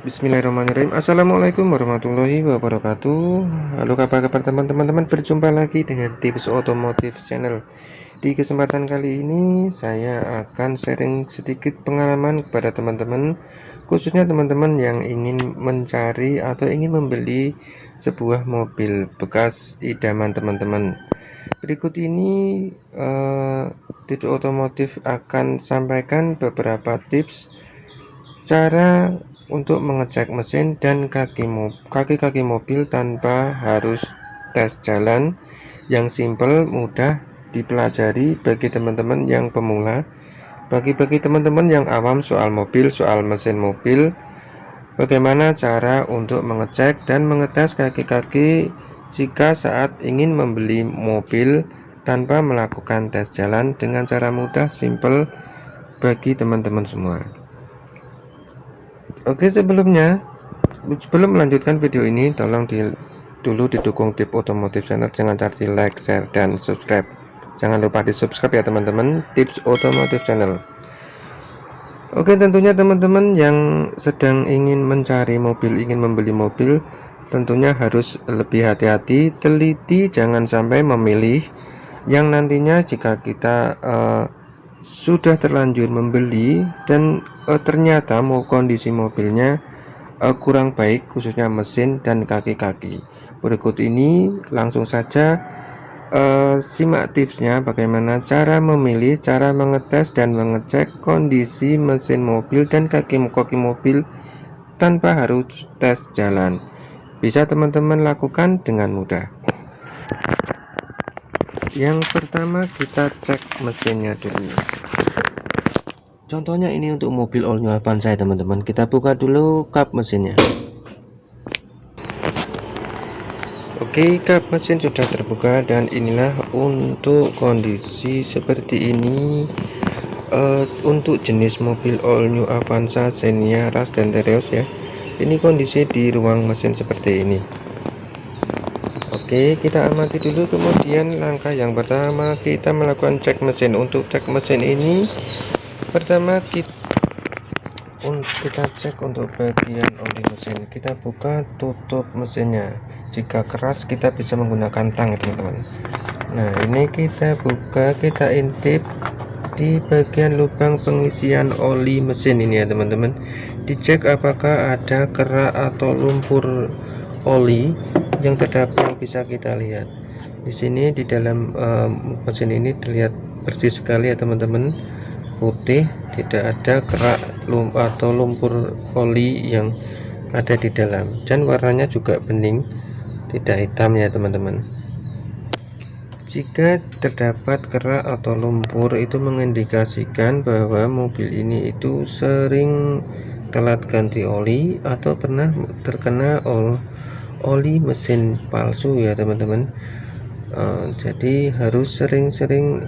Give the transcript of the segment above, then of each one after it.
Bismillahirrahmanirrahim. Assalamualaikum warahmatullahi wabarakatuh. Halo, kabar teman-teman, berjumpa lagi dengan Tips Otomotif Channel. Di kesempatan kali ini saya akan sharing sedikit pengalaman kepada teman-teman, khususnya teman-teman yang ingin mencari atau ingin membeli sebuah mobil bekas idaman teman-teman. Berikut ini Tips Otomotif akan sampaikan beberapa tips cara untuk mengecek mesin dan kaki-kaki mobil tanpa harus tes jalan, yang simple, mudah dipelajari bagi teman-teman yang pemula, bagi teman-teman yang awam soal mobil, soal mesin mobil. Bagaimana cara untuk mengecek dan mengetes kaki-kaki jika saat ingin membeli mobil tanpa melakukan tes jalan, dengan cara mudah, simple bagi teman-teman semua. Oke, sebelum melanjutkan video ini, tolong dulu didukung Tips Otomotif Channel. Jangan lupa di like, share, dan subscribe. Jangan lupa di subscribe ya teman-teman, Tips Otomotif Channel. Oke, tentunya teman-teman yang sedang ingin mencari mobil, ingin membeli mobil, tentunya harus lebih hati-hati, teliti, jangan sampai memilih yang nantinya jika kita sudah terlanjur membeli dan ternyata kondisi mobilnya kurang baik, khususnya mesin dan kaki-kaki. Berikut ini langsung saja simak tipsnya bagaimana cara memilih, cara mengetes dan mengecek kondisi mesin mobil dan kaki-kaki mobil tanpa harus tes jalan. Bisa teman-teman lakukan dengan mudah. Yang pertama, kita cek mesinnya dulu. Contohnya ini untuk mobil all new Avanza teman-teman. Kita buka dulu kap mesinnya. Oke, kap mesin sudah terbuka dan inilah untuk kondisi seperti ini. Untuk jenis mobil all new Avanza, Xenia, Rush, dan Terios ya. Ini kondisi di ruang mesin seperti ini. Oke, kita amati dulu. Kemudian langkah yang pertama, kita melakukan cek mesin. Untuk cek mesin ini, pertama kita cek untuk bagian oli mesin. Kita buka tutup mesinnya. Jika keras kita bisa menggunakan tang teman-teman. Nah, ini kita buka, kita intip di bagian lubang pengisian oli mesin ini ya teman-teman. Dicek apakah ada kerak atau lumpur oli yang terdapat, bisa kita lihat di sini. Di dalam mesin ini terlihat bersih sekali ya teman-teman, putih, tidak ada kerak atau lumpur oli yang ada di dalam, dan warnanya juga bening, tidak hitam ya teman-teman. Jika terdapat kerak atau lumpur, itu mengindikasikan bahwa mobil ini itu sering telat ganti oli atau pernah terkena oli mesin palsu ya teman-teman. Jadi harus sering-sering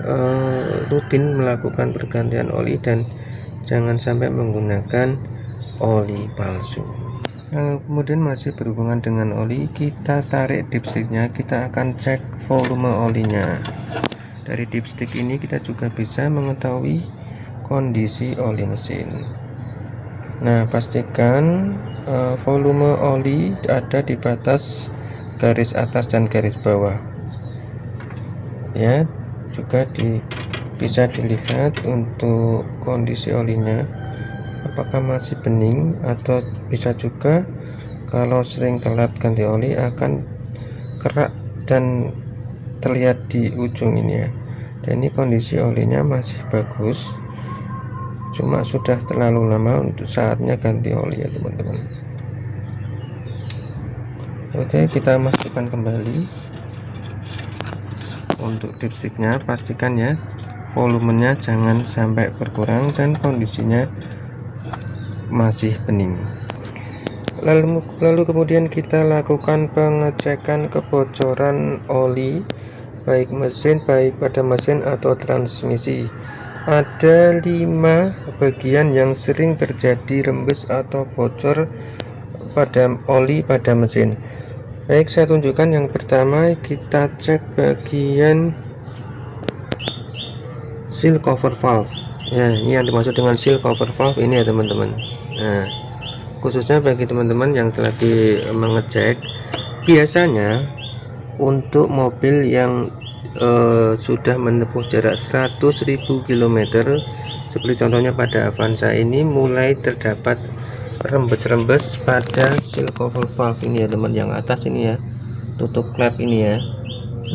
rutin melakukan pergantian oli dan jangan sampai menggunakan oli palsu. Kemudian masih berhubungan dengan oli, kita tarik dipsticknya, kita akan cek volume olinya. Dari dipstick ini kita juga bisa mengetahui kondisi oli mesin. Nah, pastikan volume oli ada di batas garis atas dan garis bawah ya. Juga bisa dilihat untuk kondisi olinya apakah masih bening, atau bisa juga kalau sering telat ganti oli akan kerak dan terlihat di ujung ini ya. Dan ini kondisi olinya masih bagus, cuma sudah terlalu lama untuk saatnya ganti oli ya teman-teman. Oke, kita masukkan kembali. Untuk dipsticknya pastikan ya volumenya jangan sampai berkurang dan kondisinya masih bening. Lalu kemudian kita lakukan pengecekan kebocoran oli, baik pada mesin atau transmisi. Ada 5 bagian yang sering terjadi rembes atau bocor pada oli pada mesin. Baik, saya tunjukkan. Yang pertama, kita cek bagian seal cover valve ya. Ini yang dimaksud dengan seal cover valve ini ya teman-teman. Nah, khususnya bagi teman-teman yang lagi mengecek. Biasanya untuk mobil yang sudah menempuh jarak 100.000 km, seperti contohnya pada Avanza ini, mulai terdapat rembes-rembes pada seal cover valve ini ya teman, yang atas ini ya, tutup klep ini ya.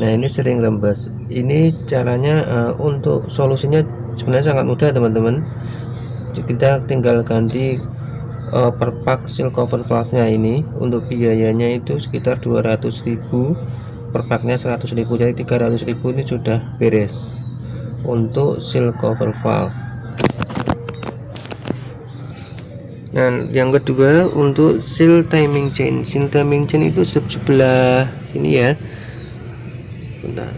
Nah ini sering rembes. Ini caranya untuk solusinya sebenarnya sangat mudah teman-teman. Kita tinggal ganti per pak seal cover valve nya ini. Untuk biayanya itu sekitar 200.000, per paknya 100.000, jadi 300.000 ini sudah beres untuk seal cover valve. Nah yang kedua untuk seal timing chain. Seal timing chain itu sebelah ini ya. Bentar.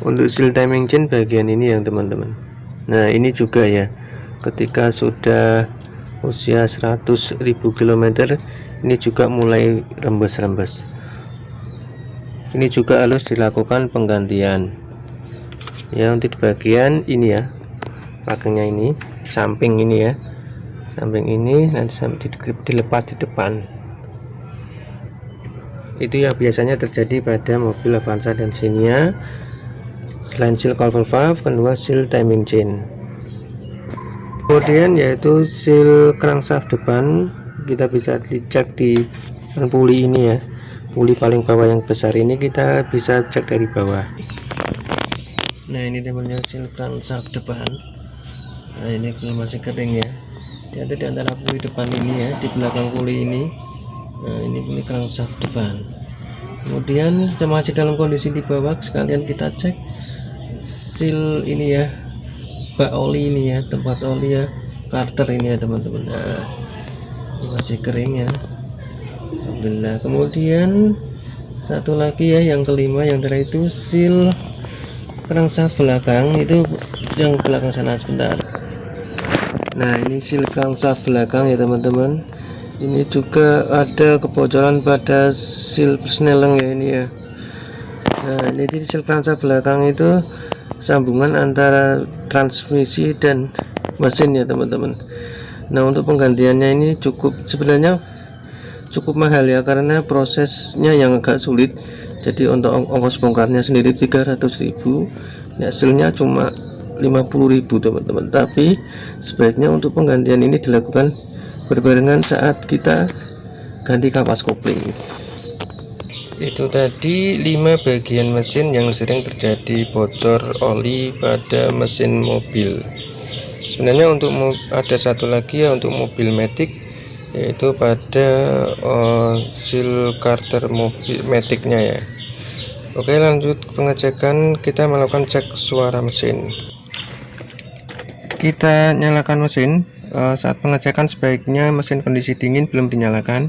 Untuk seal timing chain bagian ini yang teman-teman. Nah ini juga ya, ketika sudah usia 100.000 km ini juga mulai rembes-rembes. Ini juga harus dilakukan penggantian ya. Untuk di bagian ini ya, belakangnya ini, samping ini ya, samping ini nanti sampai dilepas di depan. Itu yang biasanya terjadi pada mobil Avanza dan Xenia. Selain seal cover valve, kedua seal timing chain. Kemudian yaitu seal crankshaft depan, kita bisa dicek di puli ini ya, puli paling bawah yang besar ini kita bisa cek dari bawah. Nah ini temannya seal crankshaft depan. Nah ini masih kering ya, di antara puli depan ini ya, di belakang puli ini. Nah ini puli crankshaft depan. Kemudian sudah masih dalam kondisi di bawah, sekalian kita cek seal ini ya, bak oli ini ya, tempat oli ya, karter ini ya teman-teman. Nah ini masih kering ya, alhamdulillah. Kemudian satu lagi ya, yang kelima, yang terakhir itu seal crankshaft belakang, itu yang belakang sana sebentar. Nah ini seal crankshaft belakang ya teman-teman. Ini juga ada kebocoran pada seal snelling ya ini ya. Nah ini di seal crankshaft belakang itu sambungan antara transmisi dan mesin ya teman-teman. Nah untuk penggantiannya ini sebenarnya cukup mahal ya, karena prosesnya yang agak sulit. Jadi untuk ongkos bongkarnya sendiri 300.000, ya hasilnya cuma 50.000 teman-teman. Tapi sebaiknya untuk penggantian ini dilakukan berbarengan saat kita ganti kapas kopling. Itu tadi 5 bagian mesin yang sering terjadi bocor oli pada mesin mobil. Sebenarnya untuk ada satu lagi ya, untuk mobil Matic, yaitu pada seal karter mobil Maticnya ya. Oke, lanjut pengecekan. Kita melakukan cek suara mesin. Kita nyalakan mesin. Saat pengecekan sebaiknya mesin kondisi dingin, belum dinyalakan.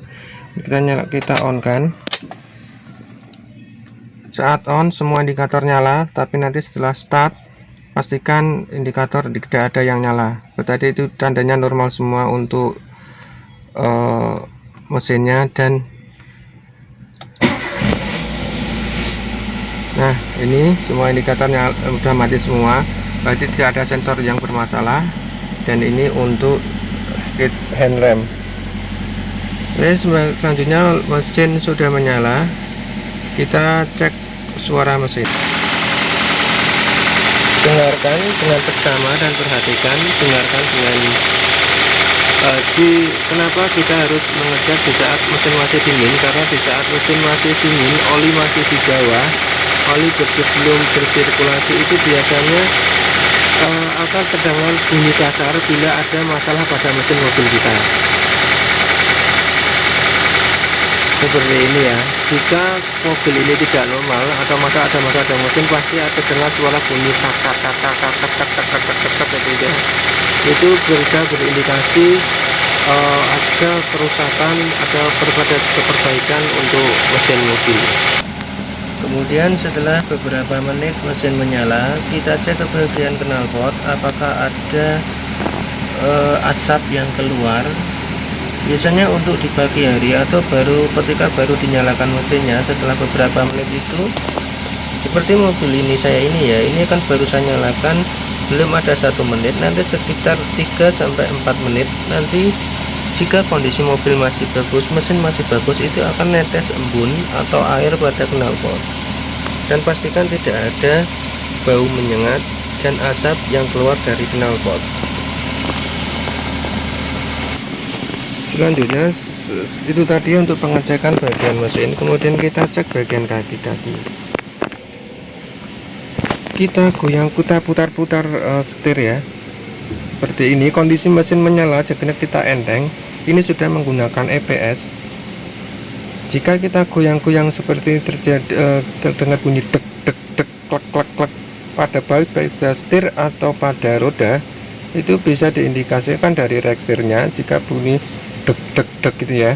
Kita on kan. Saat on semua indikator nyala, tapi nanti setelah start pastikan indikator tidak ada yang nyala. Berarti itu tandanya normal semua untuk mesinnya. Dan nah ini semua indikatornya udah mati semua, berarti tidak ada sensor yang bermasalah. Dan ini untuk hand rem. Oke, selanjutnya mesin sudah menyala. Kita cek suara mesin. Dengarkan dengan seksama dan perhatikan. Dengarkan dengan kenapa kita harus mengecek di saat mesin masih dingin? Karena di saat mesin masih dingin, oli masih di bawah, oli belum bersirkulasi, itu biasanya akan terdengar bunyi kasar bila ada masalah pada mesin mobil kita. Seperti ini ya. Jika mobil ini tidak normal atau ada masalah dengan mesin, pasti ada dengar suara bunyi tak gitu. Itu bisa berindikasi ada kerusakan, ada perbaikan untuk mesin mobil. Kemudian setelah beberapa menit mesin menyala, kita cek ke bagian knalpot apakah ada asap yang keluar. Biasanya untuk di pagi hari atau ketika baru dinyalakan mesinnya, setelah beberapa menit itu, seperti mobil ini saya ini ya, ini kan baru saya nyalakan, belum ada 1 menit, nanti sekitar 3-4 menit nanti Jika kondisi mobil masih bagus, mesin masih bagus, itu akan netes embun atau air pada knalpot. Dan pastikan tidak ada bau menyengat dan asap yang keluar dari knalpot. Selanjutnya itu tadi untuk pengecekan bagian mesin. Kemudian kita cek bagian kaki-kaki. Kita goyang, kita putar-putar setir ya, seperti ini. Kondisi mesin menyala, jika kita enteng, ini sudah menggunakan EPS. Jika kita goyang-goyang seperti ini terdengar bunyi dek dek dek klek klek klek pada baik setir atau pada roda, itu bisa diindikasikan dari reksirnya. Jika bunyi dek dek dek gitu ya,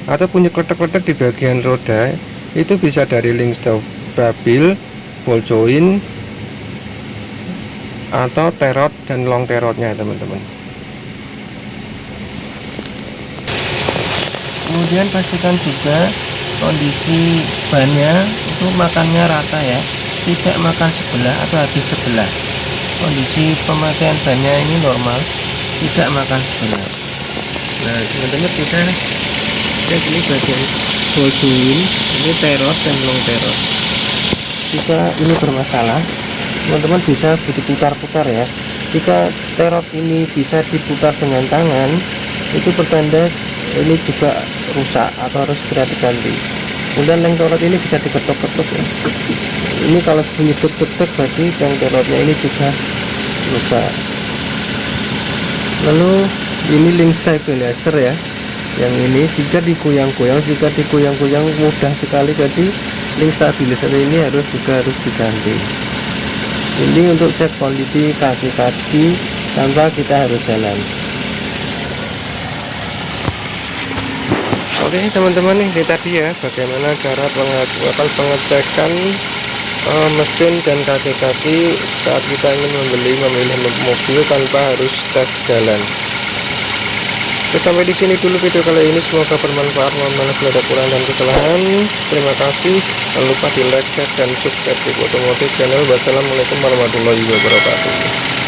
atau bunyi kletek-kletek di bagian roda, itu bisa dari link stop babil, ball joint, atau terot dan long terotnya teman-teman. Kemudian pastikan juga kondisi bannya itu makannya rata ya, tidak makan sebelah atau habis sebelah. Kondisi pemakaian bannya ini normal, tidak makan sebelah. Nah teman-teman, kita cek ini bagian ball joint, ini terot dan long terot. Jika ini bermasalah, teman-teman bisa diputar-putar ya. Jika terot ini bisa diputar dengan tangan, itu pertanda ini juga rusak atau harus segera diganti. Kemudian leng terot ini bisa diketok-ketok ya. Ini kalau bunyi tek-tek berarti leng terotnya ini juga rusak. Lalu ini link stabilizer ya, yang ini jika digoyang-goyang mudah sekali, jadi link stabilizer ini harus diganti. Ini untuk cek kondisi kaki-kaki tanpa kita harus jalan. Oke teman-teman, ini tadi ya bagaimana cara pengecekan mesin dan kaki-kaki saat kita ingin memilih mobil tanpa harus tes jalan. Oke, sampai di sini dulu video kali ini, semoga bermanfaat. Mohon maaf bila ada kurang dan kesalahan. Terima kasih. Jangan lupa di like, share, dan subscribe di Otomotif Channel. Wassalamualaikum warahmatullahi wabarakatuh.